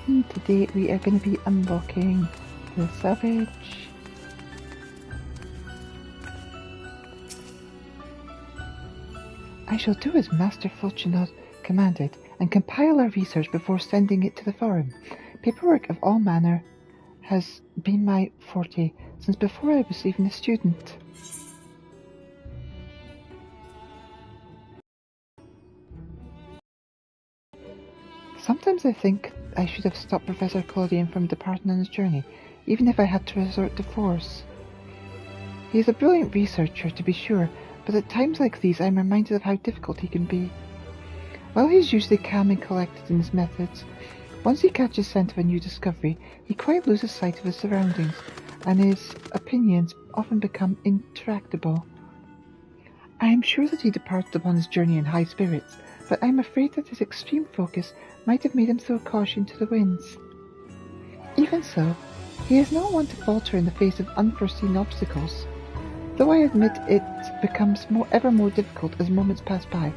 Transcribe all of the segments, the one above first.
Today we are going to be unlocking the Savage. I shall do as Master Fortunato commanded and compile our research before sending it to the forum. Paperwork of all manner has been my forte since before I was even a student. Sometimes I think I should have stopped Professor Claudian from departing on his journey, even if I had to resort to force. He is a brilliant researcher, to be sure, but at times like these I am reminded of how difficult he can be. While he is usually calm and collected in his methods, once he catches scent of a new discovery, he quite loses sight of his surroundings, and his opinions often become intractable. I am sure that he departed upon his journey in high spirits, but I am afraid that his extreme focus might have made him throw caution to the winds. Even so, he is not one to falter in the face of unforeseen obstacles. Though I admit it becomes ever more difficult as moments pass by,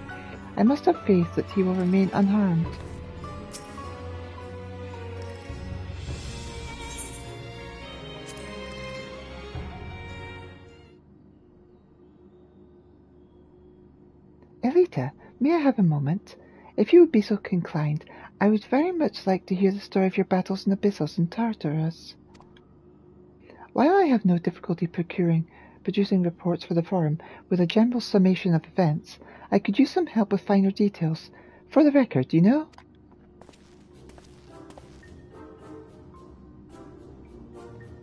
I must have faith that he will remain unharmed. Elita, may I have a moment? If you would be so inclined, I would very much like to hear the story of your battles in Abyssos and Tartarus. While I have no difficulty producing reports for the forum with a general summation of events, I could use some help with finer details. For the record, you know?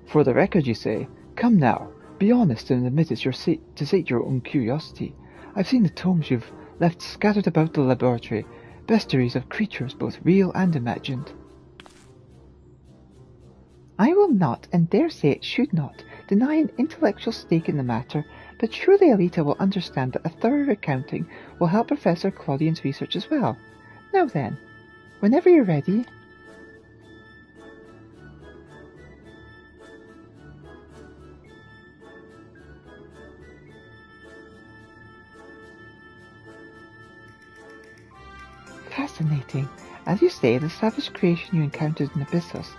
For the record, you say? Come now, be honest and admit it's to sate your own curiosity. I've seen the tomes you've left scattered about the laboratory, bestiaries of creatures both real and imagined. I will not, and dare say it should not, deny an intellectual stake in the matter, but surely Elita will understand that a thorough recounting will help Professor Claudian's research as well. Now then, whenever you're ready. Fascinating. As you say, the savage creation you encountered in Abyssos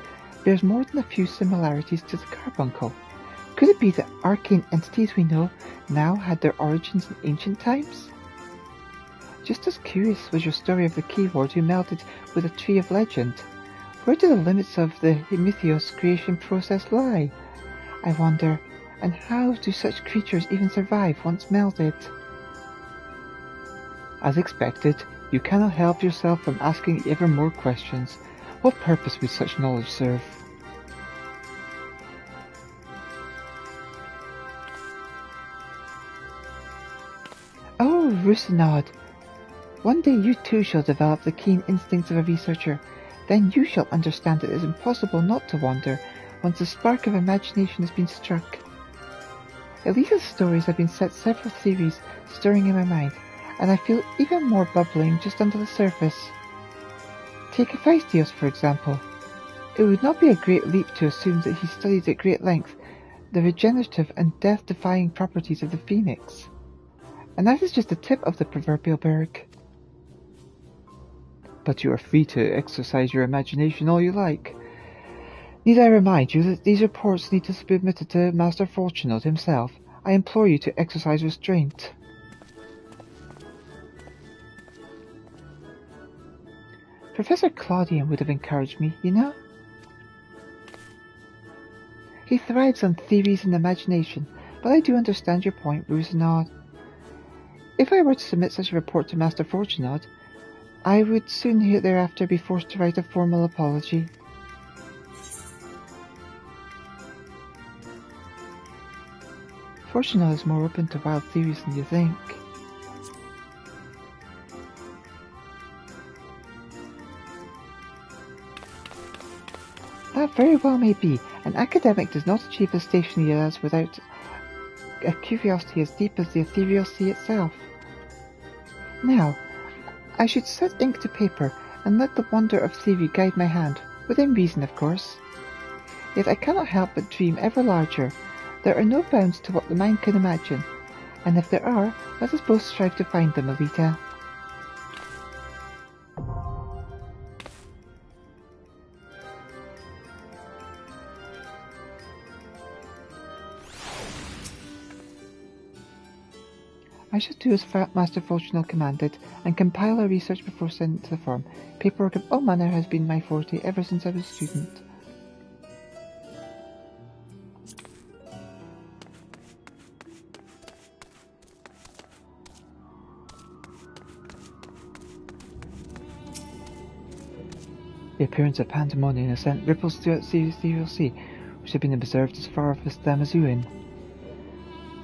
bears more than a few similarities to the carbuncle. Could it be that arcane entities we know now had their origins in ancient times? Just as curious was your story of the keyword who melded with a tree of legend. Where do the limits of the mythos creation process lie? I wonder, and how do such creatures even survive once melded? As expected, you cannot help yourself from asking ever more questions. What purpose would such knowledge serve? Oh, Roussenard! One day you too shall develop the keen instincts of a researcher. Then you shall understand that it is impossible not to wonder once the spark of imagination has been struck. Elita's stories have been set several theories stirring in my mind, and I feel even more bubbling just under the surface. Take Hephaestus, for example. It would not be a great leap to assume that he studied at great length the regenerative and death-defying properties of the phoenix. And that is just the tip of the proverbial berg. But you are free to exercise your imagination all you like. Need I remind you that these reports need to be submitted to Master Fortunato himself? I implore you to exercise restraint. Professor Claudian would have encouraged me, you know. He thrives on theories and imagination, but I do understand your point, Roussenard. If I were to submit such a report to Master Fortunato, I would soon thereafter be forced to write a formal apology. Fortunato is more open to wild theories than you think. That very well may be. An academic does not achieve a station he has without a curiosity as deep as the ethereal sea itself. Now, I should set ink to paper and let the wonder of theory guide my hand, within reason, of course. Yet I cannot help but dream ever larger. There are no bounds to what the mind can imagine, and if there are, let us both strive to find them, Elita. I shall do as Master Fulchinal commanded, and compile our research before sending it to the firm. Paperwork of all manner has been my forte ever since I was a student. The appearance of pandemonium has sent ripples throughout the Ethereal Sea, which have been observed as far as the Amazuan.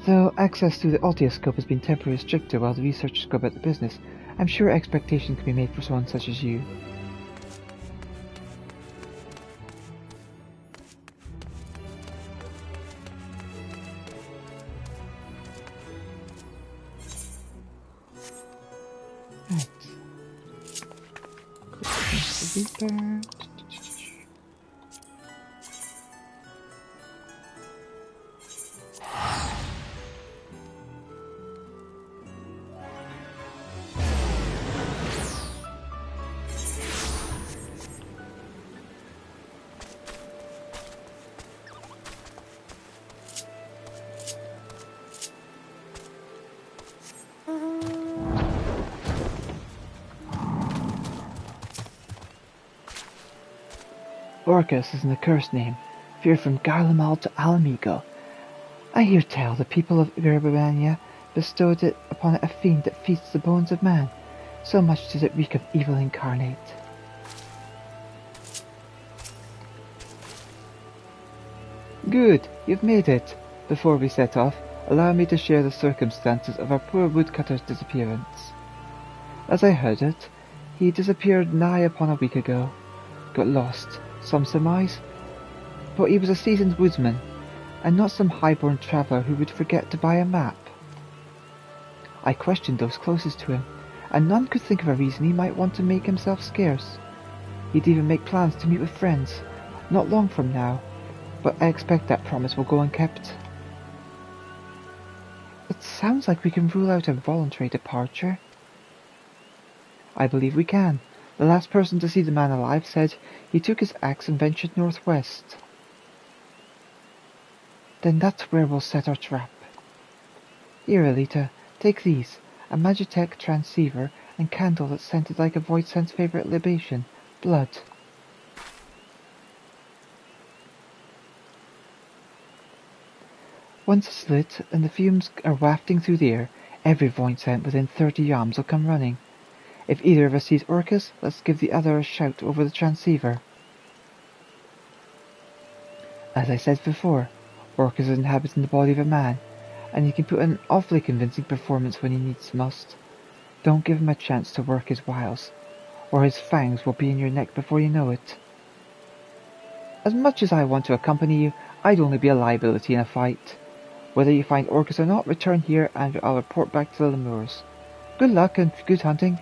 Though access through the Altioscope has been temporarily restricted while the researchers go about the business, I'm sure expectation can be made for someone such as you. Right. Reaper. Orcus is an accursed name, feared from Garlemald to Alamigo. I hear tell the people of Draconia bestowed it upon a fiend that feasts the bones of man. So much does it reek of evil incarnate. Good, you've made it. Before we set off, allow me to share the circumstances of our poor woodcutter's disappearance. As I heard it, he disappeared nigh upon a week ago. Got lost, some surmise, but he was a seasoned woodsman, and not some high-born traveller who would forget to buy a map. I questioned those closest to him, and none could think of a reason he might want to make himself scarce. He'd even make plans to meet with friends, not long from now, but I expect that promise will go unkept. It sounds like we can rule out a voluntary departure. I believe we can. The last person to see the man alive said he took his axe and ventured northwest. Then that's where we'll set our trap. Here, Elita, take these, a Magitech transceiver and candle that's scented like a Voidsent's favourite libation, blood. Once it's lit and the fumes are wafting through the air, every Voidsent within 30 yards will come running. If either of us sees Orcus, let's give the other a shout over the transceiver. As I said before, Orcus is inhabiting the body of a man, and he can put in an awfully convincing performance when he needs must. Don't give him a chance to work his wiles, or his fangs will be in your neck before you know it. As much as I want to accompany you, I'd only be a liability in a fight. Whether you find Orcus or not, return here and I'll report back to the Lemurs. Good luck and good hunting.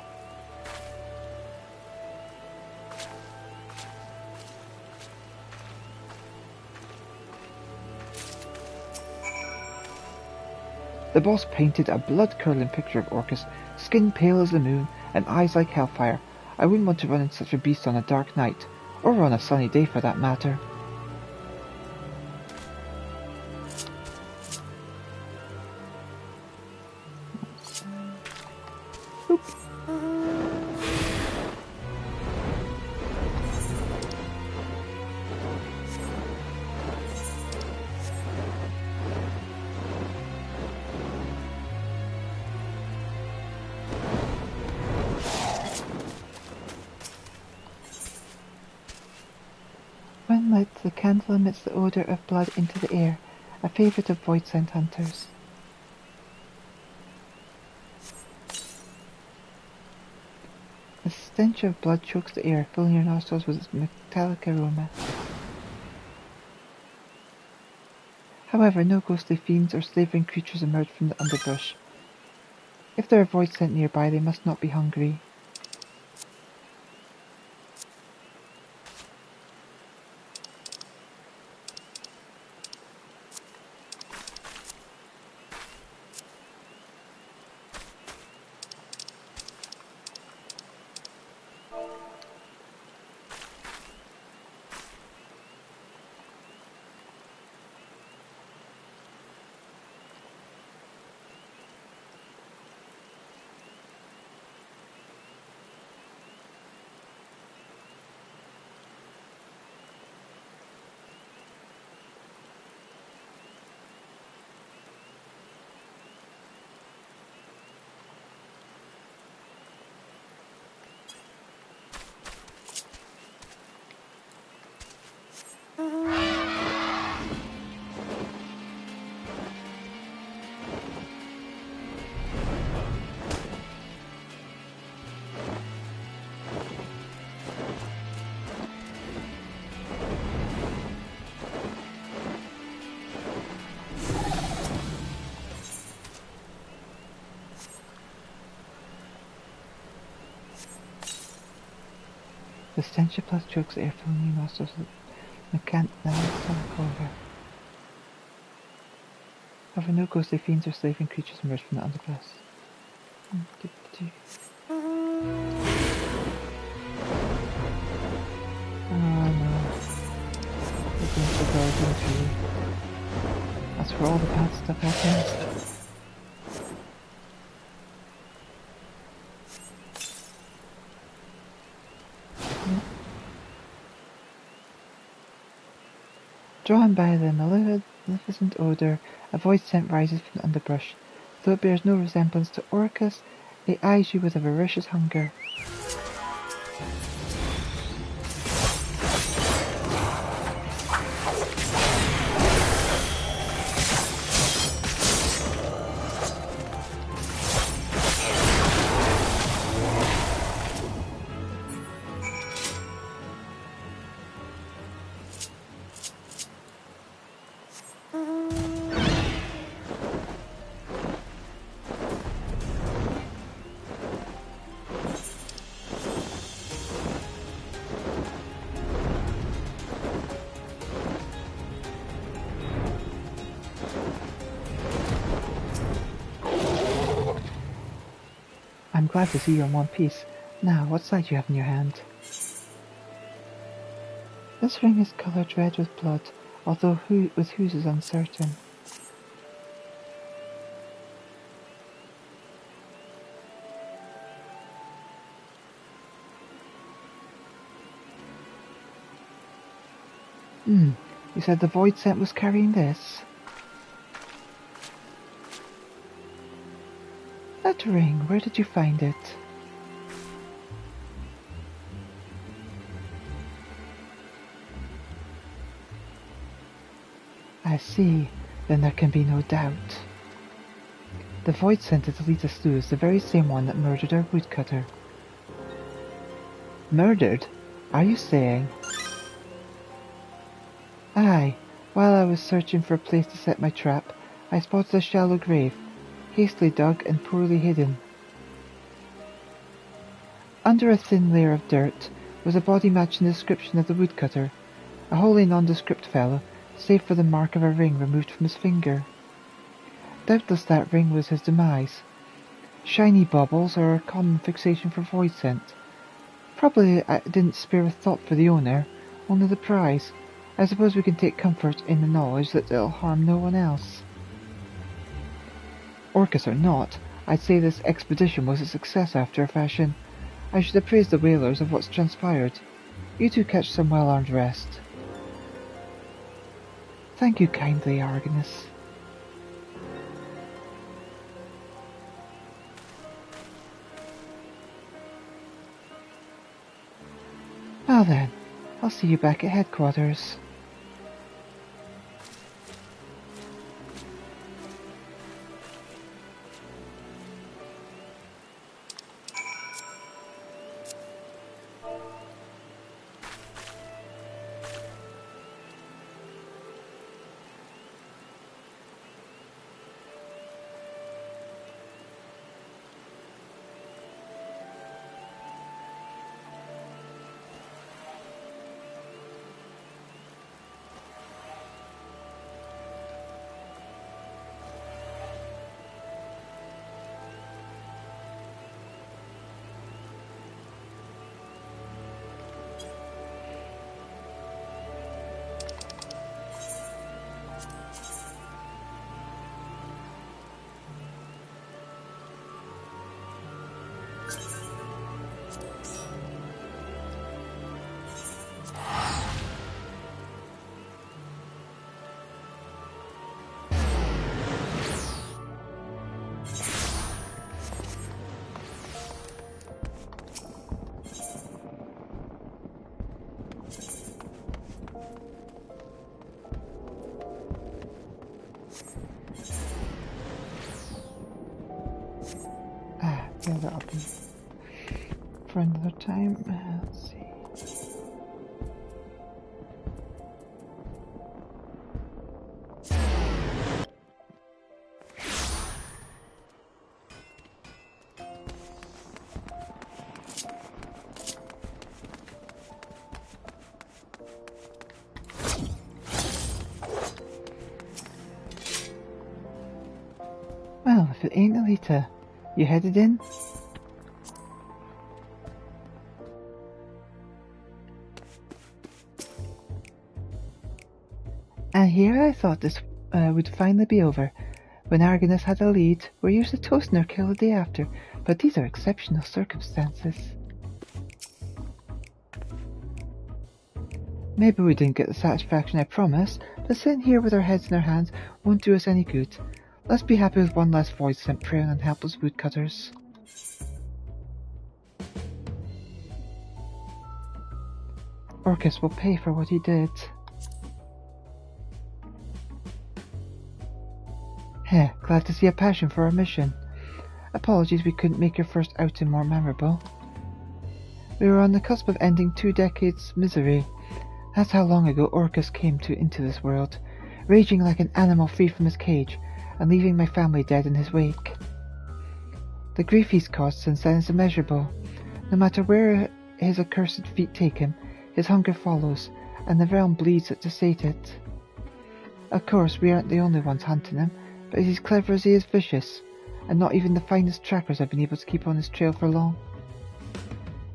The boss painted a blood-curdling picture of Orcus, skin pale as the moon and eyes like hellfire. I wouldn't want to run into such a beast on a dark night, or on a sunny day for that matter. Oop. When lit, the candle emits the odour of blood into the air, a favourite of Voidsent hunters. The stench of blood chokes the air, filling your nostrils with its metallic aroma. However, no ghostly fiends or slavering creatures emerge from the underbrush. If there are Voidsent nearby, they must not be hungry. stench of blood chokes the air filling your nostrils. I can't now talk over. However, no ghostly fiends or slaving creatures emerge from the underpass. Oh no. The games are going through. That's where all the bad stuff happens. Drawn by the maleficent odour, a void scent rises from the underbrush. Though it bears no resemblance to Orcus, it eyes you with a voracious hunger. I'm glad to see you're in one piece. Now, what's that you have in your hand? This ring is coloured red with blood, although with whose is uncertain. You said the void scent was carrying this? That ring, where did you find it? I see, then there can be no doubt. The void scent that Elita slew is the very same one that murdered our woodcutter. Murdered? Are you saying? Aye, while I was searching for a place to set my trap, I spotted a shallow grave, hastily dug and poorly hidden. Under a thin layer of dirt was a body matching the description of the woodcutter, a wholly nondescript fellow, save for the mark of a ring removed from his finger. Doubtless that ring was his demise. Shiny baubles are a common fixation for void scent. Probably I didn't spare a thought for the owner, only the prize. I suppose we can take comfort in the knowledge that it'll harm no one else. Orcus or not, I'd say this expedition was a success after a fashion. I should appraise the whalers of what's transpired. You two catch some well-earned rest. Thank you kindly, Argonus. Well then, I'll see you back at headquarters. Yeah, that'll be for another time. Let's see. if it ain't Elita. You headed in? And here I thought this would finally be over. When Argonus had a lead, we're usually toasting our kill the day after, but these are exceptional circumstances. Maybe we didn't get the satisfaction I promised, but sitting here with our heads in our hands won't do us any good. Let's be happy with one last void sent preying on helpless woodcutters. Orcus will pay for what he did. Heh, glad to see a passion for our mission. Apologies we couldn't make your first outing more memorable. We were on the cusp of ending 2 decades' misery. That's how long ago Orcus came into this world, raging like an animal free from his cage, and leaving my family dead in his wake. The grief he's caused since then is immeasurable. No matter where his accursed feet take him, his hunger follows, and the realm bleeds to sate it. Of course, we aren't the only ones hunting him, but he's clever as he is vicious, and not even the finest trackers have been able to keep on his trail for long.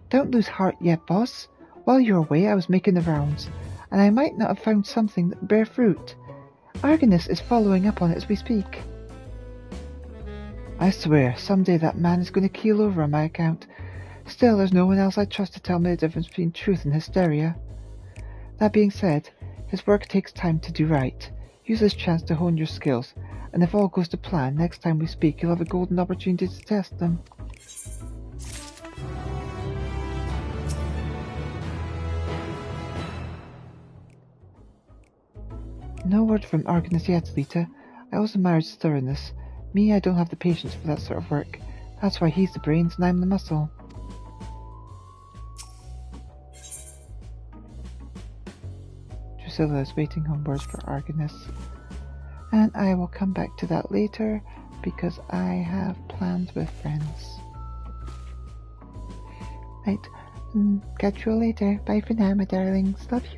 Don't lose heart yet, boss. While you were away, I was making the rounds, and I might not have found something that bear fruit. Argonus is following up on it as we speak. I swear, someday that man is going to keel over on my account. Still, there's no one else I trust to tell me the difference between truth and hysteria. That being said, his work takes time to do right. Use this chance to hone your skills, and if all goes to plan, next time we speak you'll have a golden opportunity to test them. No word from Argonus yet, Elita. I always admired his thoroughness. Me, I don't have the patience for that sort of work. That's why he's the brains and I'm the muscle. Drusilla is waiting on words for Argonus. And I will come back to that later, because I have plans with friends. Right, catch you later. Bye for now, my darlings. Love you.